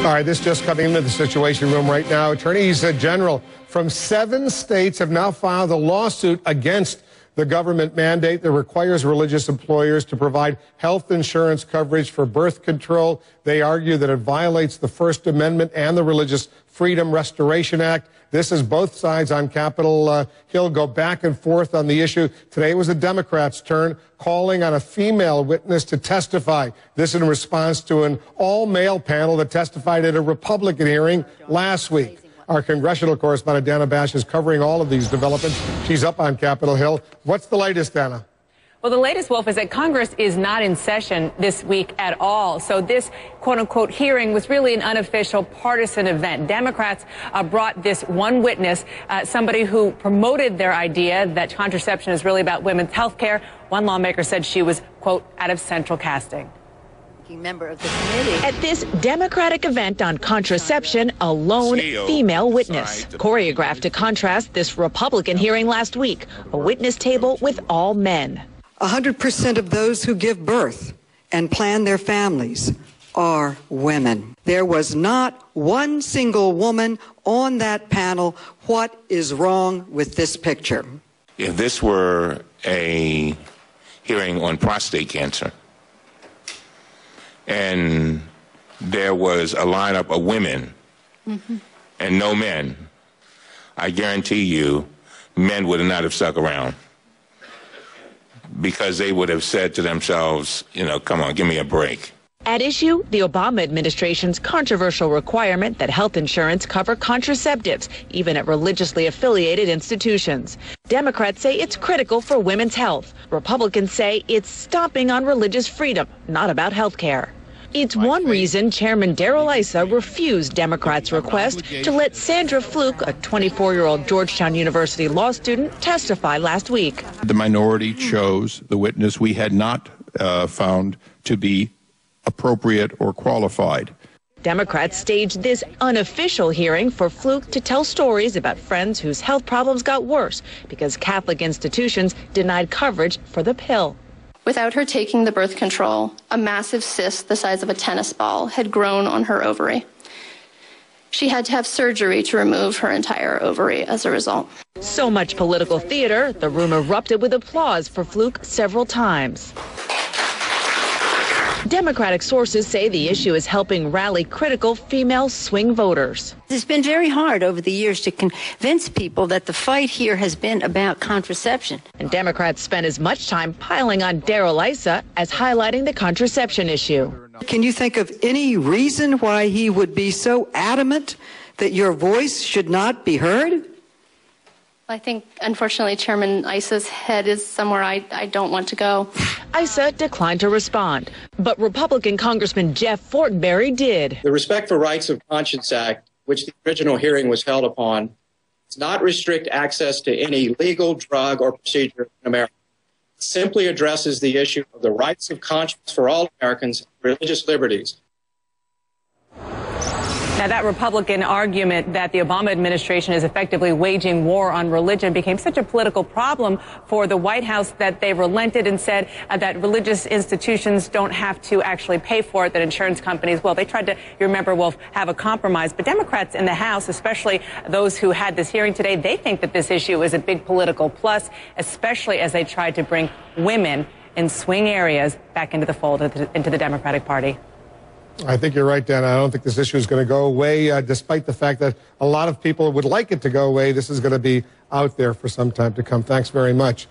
All right, this just coming into the Situation Room right now. Attorneys General from 7 states have now filed a lawsuit against the government mandate that requires religious employers to provide health insurance coverage for birth control. They argue that it violates the First Amendment and the Religious Freedom Restoration Act. This is both sides on Capitol Hill go back and forth on the issue. Today it was the Democrats' turn, calling on a female witness to testify. This in response to an all-male panel that testified at a Republican hearing last week. Our congressional correspondent, Dana Bash, is covering all of these developments. She's up on Capitol Hill. What's the latest, Dana? Well, the latest, Wolf, is that Congress is not in session this week at all. So this quote-unquote hearing was really an unofficial partisan event. Democrats brought this one witness, somebody who promoted their idea that contraception is really about women's health care. One lawmaker said she was, quote, out of central casting. Member of the committee. At this Democratic event on contraception, a lone female witness, choreographed to contrast this Republican hearing last week, a witness table with all men. 100% of those who give birth and plan their families are women. There was not one single woman on that panel. What is wrong with this picture? If this were a hearing on prostate cancer, and there was a lineup of women and no men, I guarantee you men would not have stuck around, because they would have said to themselves, you know, come on, give me a break. At issue, the Obama administration's controversial requirement that health insurance cover contraceptives, even at religiously affiliated institutions. Democrats say it's critical for women's health. Republicans say it's stomping on religious freedom, not about health care. It's one reason Chairman Darrell Issa refused Democrats' request to let Sandra Fluke, a 24-year-old Georgetown University law student, testify last week. The minority chose the witness we had not found to be appropriate or qualified. Democrats staged this unofficial hearing for Fluke to tell stories about friends whose health problems got worse because Catholic institutions denied coverage for the pill. Without her taking the birth control, a massive cyst the size of a tennis ball had grown on her ovary. She had to have surgery to remove her entire ovary as a result. So much political theater, the room erupted with applause for Fluke several times. Democratic sources say the issue is helping rally critical female swing voters. It's been very hard over the years to convince people that the fight here has been about contraception. And Democrats spent as much time piling on Darrell Issa as highlighting the contraception issue. Can you think of any reason why he would be so adamant that your voice should not be heard? I think, unfortunately, Chairman Issa's head is somewhere I don't want to go. Issa declined to respond, but Republican Congressman Jeff Fortenberry did. The Respect for Rights of Conscience Act, which the original hearing was held upon, does not restrict access to any legal drug or procedure in America. It simply addresses the issue of the rights of conscience for all Americans, religious liberties. Now, that Republican argument that the Obama administration is effectively waging war on religion became such a political problem for the White House that they relented and said that religious institutions don't have to actually pay for it, that insurance companies, well, they tried to, you remember, Wolf, have a compromise. But Democrats in the House, especially those who had this hearing today, they think that this issue is a big political plus, especially as they tried to bring women in swing areas back into the fold, into the Democratic Party. I think you're right, Dan. I don't think this issue is going to go away, despite the fact that a lot of people would like it to go away. This is going to be out there for some time to come. Thanks very much.